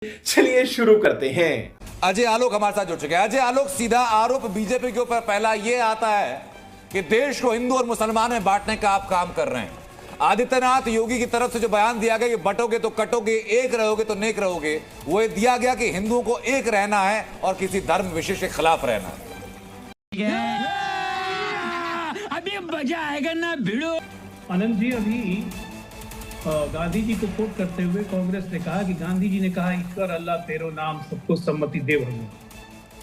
चलिए शुरू करते हैं। अजय आलोक हमारे साथ जुड़ चुके हैं। अजय आलोक, सीधा आरोप बीजेपी के ऊपर पहला यह आता है कि देश को हिंदू और मुसलमान में बांटने का आप काम कर रहे हैं। आदित्यनाथ योगी की तरफ से जो बयान दिया गया कि बटोगे तो कटोगे, एक रहोगे तो नेक रहोगे, वो दिया गया कि हिंदुओं को एक रहना है और किसी धर्म विशेष के खिलाफ रहना है। अभी मजा आएगा ना भिड़ो। आनंद जी, अभी गांधी जी को कोट करते हुए कांग्रेस ने कहा कि गांधी जी ने कहा ईश्वर अल्लाह तेरो नाम सबको सम्मति दे भगवान।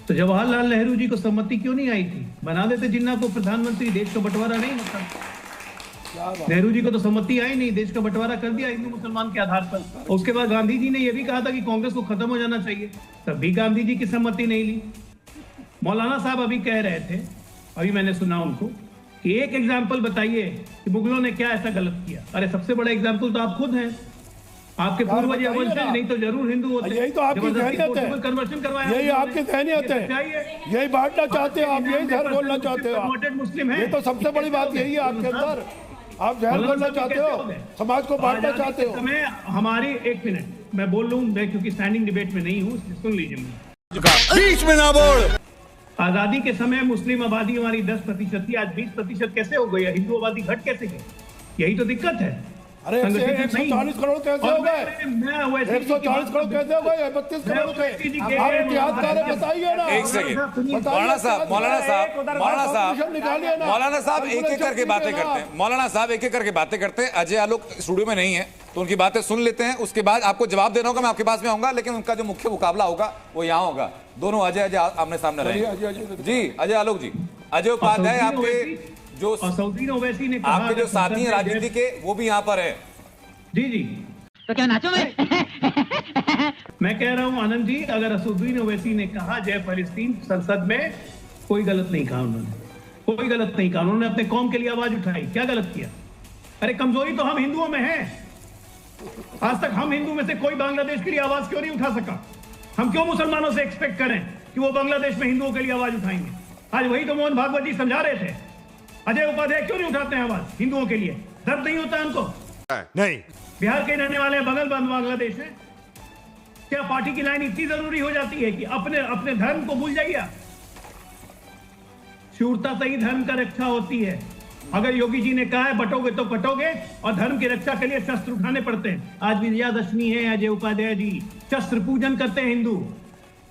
तो जवाहरलाल नेहरू जी को सम्मति क्यों नहीं आई थी? बना देते जिन्ना को प्रधानमंत्री, देश का बंटवारा नहीं होता। नेहरू जी को तो सम्मति आई नहीं, देश का बंटवारा कर दिया हिंदू मुसलमान के आधार पर। उसके बाद गांधी जी ने यह भी कहा था कि कांग्रेस को खत्म हो जाना चाहिए, तब भी गांधी जी की सम्मति नहीं ली। मौलाना साहब अभी कह रहे थे, अभी मैंने सुना उनको, कि एक एग्जाम्पल बताइए कि मुगलों ने क्या ऐसा गलत किया। अरे सबसे बड़ा एग्जाम्पल तो आप खुद हैं। आपके पूर्वज या वंशज नहीं तो जरूर हिंदू होते। यही तो आपकी ज़हनियत है, कन्वर्शन करवाया, यही आपकी ज़हनियत है, यही बांटना चाहते हो आप, यही जहर बोलना चाहते हो आप। मुस्लिम है, ये तो सबसे बड़ी बात यही है आपके अंदर, आप जहर बोलना चाहते हो, समाज को बांटना चाहते हो। समय हमारी, एक मिनट मैं बोल लूँ, मैं क्योंकि स्टैंडिंग डिबेट में नहीं हूँ, सुन लीजिए। बीच में ना बोल। आजादी के समय मुस्लिम आबादी हमारी 10% थी, आज 20% कैसे हो गई? हिंदू आबादी घट कैसे गई? यही तो दिक्कत है। अरे 140 करोड़ कैसे हो गए? 140 करोड़ कैसे हो गए? 32 करोड़ के आप इतिहासकार बताइए ना। एक सेकंड, मौलाना साहब एक एक करके बातें करते हैं। मौलाना साहब एक एक करके बातें करते हैं। अजय आलोक स्टूडियो में नहीं है तो उनकी बातें सुन लेते हैं, उसके बाद आपको जवाब देना होगा। मैं आपके पास में आऊंगा, लेकिन उनका जो मुख्य मुकाबला होगा वो यहाँ होगा। दोनों अजय आमने सामने रहेंगे। जी अजय आलोक जी, अजय उपाध्याय आपके जो सऊदीन ओवैसी ने कहा, आपके जो साथी हैं राजनीति के, वो भी यहाँ पर है। जी जी, तो क्या नाचो मैं? मैं कह रहा हूँ आनंद जी, अगर असदुद्दीन ओवैसी ने कहा जय फिलिस्तीन संसद में, कोई गलत नहीं कहा उन्होंने, कोई गलत नहीं कहा। उन्होंने अपने कौम के लिए आवाज उठाई, क्या गलत किया? अरे कमजोरी तो हम हिंदुओं में है। आज तक हम हिंदू में से कोई बांग्लादेश के लिए आवाज क्यों नहीं उठा सका? हम क्यों मुसलमानों से एक्सपेक्ट करें कि वो बांग्लादेश में हिंदुओं के लिए आवाज उठाएंगे? आज वही तो मोहन भागवत जी समझा रहे थे। अजय उपाध्याय क्यों नहीं उठाते हैं आवाज हिंदुओं के लिए? दर्द नहीं होता उनको? नहीं, बिहार के रहने वाले बगल बांग्लादेश है। क्या पार्टी की लाइन इतनी जरूरी हो जाती है कि अपने धर्म को भूल जाइए? शूरता से ही धर्म का रक्षा होती है। अगर योगी जी ने कहा है बटोगे तो कटोगे, और धर्म की रक्षा के लिए शस्त्र उठाने पड़ते हैं। आज विजयादशमी है, अजय उपाध्याय जी शस्त्र पूजन करते हैं हिंदू।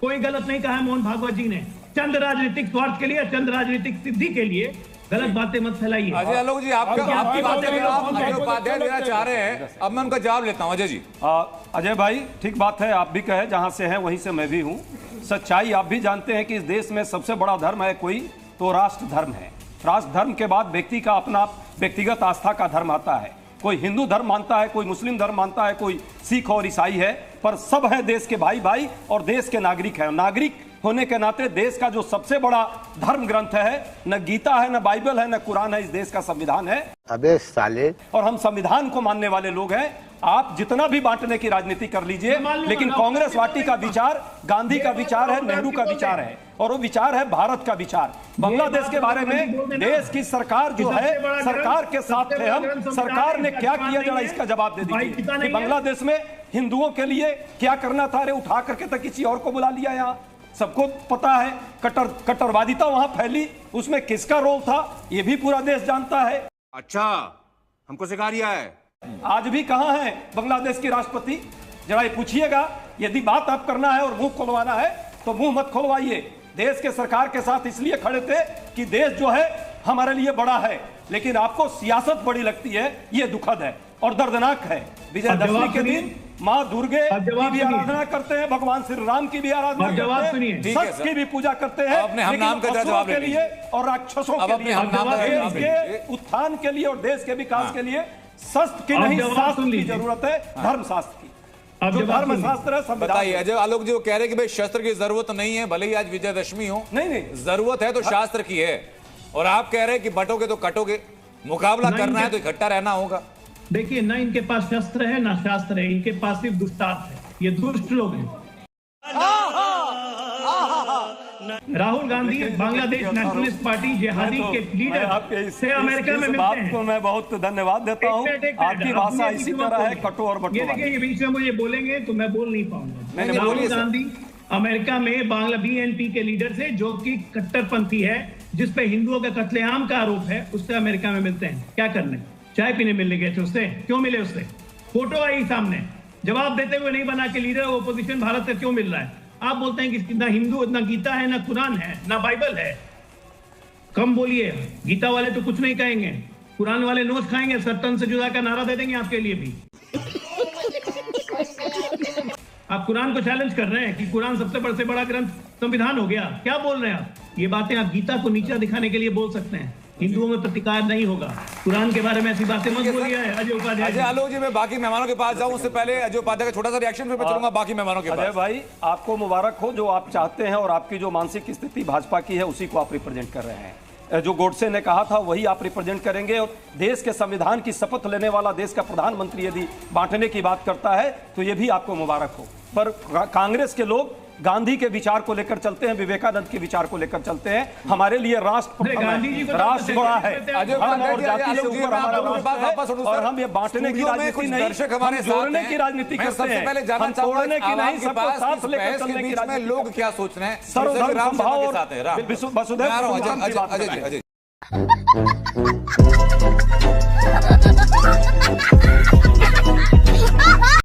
कोई गलत नहीं कहा है मोहन भागवत जी ने। चंद राजनीतिक स्वार्थ के लिए, चंद राजनीतिक सिद्धि के लिए गलत बातें मत फैलाइए। अजय आलोक जी, आपकी बातें आप अजय उपाध्याय देना चाह रहे हैं, अब मैं उनका जवाब लेता हूं। अजय जी, अजय भाई ठीक बात है, आप भी कहे जहां से हैं वहीं से मैं भी हूं। सच्चाई आप भी जानते हैं कि इस देश में सबसे बड़ा धर्म है कोई तो राष्ट्र धर्म है। राष्ट्र धर्म के बाद व्यक्ति का अपना व्यक्तिगत आस्था का धर्म आता है। कोई हिंदू धर्म मानता है, कोई मुस्लिम धर्म मानता है, कोई सिख और ईसाई है, पर सब है देश के भाई भाई और देश के नागरिक हैं। नागरिक होने के नाते देश का जो सबसे बड़ा धर्म ग्रंथ है, न गीता है, न बाइबल है, न कुरान है, इस देश का संविधान है। अबे साले, और हम संविधान को मानने वाले लोग हैं। आप जितना भी बांटने की राजनीति कर लीजिए, लेकिन कांग्रेस पार्टी का विचार गांधी का विचार है, नेहरू का विचार है, और वो विचार है भारत का विचार। बांग्लादेश के बारे में देश की सरकार जो है, सरकार के साथ थे हम। सरकार ने क्या किया, जरा इसका जवाब दे दीजिए कि बांग्लादेश में हिंदुओं के लिए क्या करना था। अरे उठा करके तो किसी और को बुला लिया। यहाँ सबको पता है कट्टरवादिता वहां फैली, उसमें किसका रोल था ये भी पूरा देश जानता है। अच्छा, हमको सिखा रिया है। आज भी कहां है बांग्लादेश की राष्ट्रपति? जरा ये पूछिएगा। यदि बात आप करना है और मुंह खोलवाना है तो मुंह मत खोलवाइए। देश के सरकार के साथ इसलिए खड़े थे कि देश जो है हमारे लिए बड़ा है, लेकिन आपको सियासत बड़ी लगती है। ये दुखद है और दर्दनाक है। विजयदशमी के दिन माँ दुर्गे की भी आराधना करते हैं, भगवान श्री राम की भी आराधना करते हैं, सत्य की भी पूजा करते हैं, लेकिन के लिए और राक्षसों के लिए, देश के उत्थान के लिए और देश के विकास के लिए शस्त्र की नहीं, शास्त्र की जरूरत है, धर्मशास्त्र की। जो धर्मशास्त्र है संविधान। बताइए अजय आलोक जी, वो कह रहे हैं कि भाई शस्त्र की जरूरत नहीं है, भले ही आज विजयदशमी हो। नहीं, जरूरत है तो शास्त्र की है। और आप कह रहे हैं कि बटोगे तो कटोगे, मुकाबला करना है तो इकट्ठा रहना होगा। देखिए, ना इनके पास शस्त्र है ना शास्त्र है, इनके पास सिर्फ दुष्टार्थ है। ये दुष्ट लोग हैं। राहुल गांधी बांग्लादेश नेशनलिस्ट पार्टी जिहादी के लीडर से अमेरिका में मिलते बात हैं। को मैं बहुत धन्यवाद देता हूँ। आपकी भाषा इसी तरह है, कटु और बटु ये वाली। देखिए, ये बीच में मुझे बोलेंगे तो मैं बोल नहीं पाऊंगा। नहीं, राहुल बोलिए सर। गांधी अमेरिका में बांग्ला BNP के लीडर से, जो कि कट्टरपंथी है, जिस पे हिंदुओं का कत्लेआम का आरोप है, उससे अमेरिका में मिलते हैं। क्या करने? चाय पीने मिलने गए थे उससे? क्यों मिले उससे? फोटो आई सामने, जवाब देते हुए नहीं बना कि लीडर ऑफ ओपोजिशन भारत से क्यों मिल रहा है। आप बोलते हैं कि ना हिंदू, ना गीता है, ना कुरान है, ना बाइबल है। कम बोलिए। गीता वाले तो कुछ नहीं कहेंगे, कुरान वाले नोच खाएंगे, सत्तन से जुदा का नारा दे देंगे आपके लिए भी। आप कुरान को चैलेंज कर रहे हैं कि कुरान सबसे बड़े से बड़ा ग्रंथ संविधान हो गया। क्या बोल रहे हैं आप? ये बातें आप गीता को नीचा दिखाने के लिए बोल सकते हैं। हिंदुओं में प्रतिकार नहीं होगा। कुरान के बारे में ऐसी बातें मत बोलिए। अजय उपाध्याय अजय आलोक जी, मैं बाकी मेहमानों के पास जाऊं उससे पहले अजय उपाध्याय का छोटा सा रिएक्शन फिर मैं चलूंगा बाकी मेहमानों के अजय पास। भाई, आपको मुबारक हो, जो आप चाहते हैं और आपकी जो मानसिक स्थिति भाजपा की है उसी को आप रिप्रेजेंट कर रहे हैं। जो गोडसे ने कहा था वही आप रिप्रेजेंट करेंगे। और देश के संविधान की शपथ लेने वाला देश का प्रधानमंत्री यदि बांटने की बात करता है तो ये भी आपको मुबारक हो। पर कांग्रेस के लोग गांधी के विचार को लेकर चलते हैं, विवेकानंद के विचार को लेकर चलते हैं। हमारे लिए राष्ट्र गांधी जी को राष्ट्र बड़ा है, अजय धर्म और उपाध्याय जाति से आलोक जी, ऊपर मैं हमारा आप लोगों के पास वापस राष्ट्र है। और हम ये बांटने की राजनीति नहीं, दर्शक हमारे हम साथ जोड़ने हैं। की राजनीति मैं करते सबसे हैं। पहले जानना हम चाहूंगा तोड़ने की नहीं, सबको साथ लेकर चलने की बीच में राजनीति लोग करते क्या हैं। सोच रहे हैं? सर्वधर्म राम समभाव के साथ है राम। और वसुधैव मैं आ रहा हूं, कुटुंबकम की बात अजय कर रहे हैं। अजय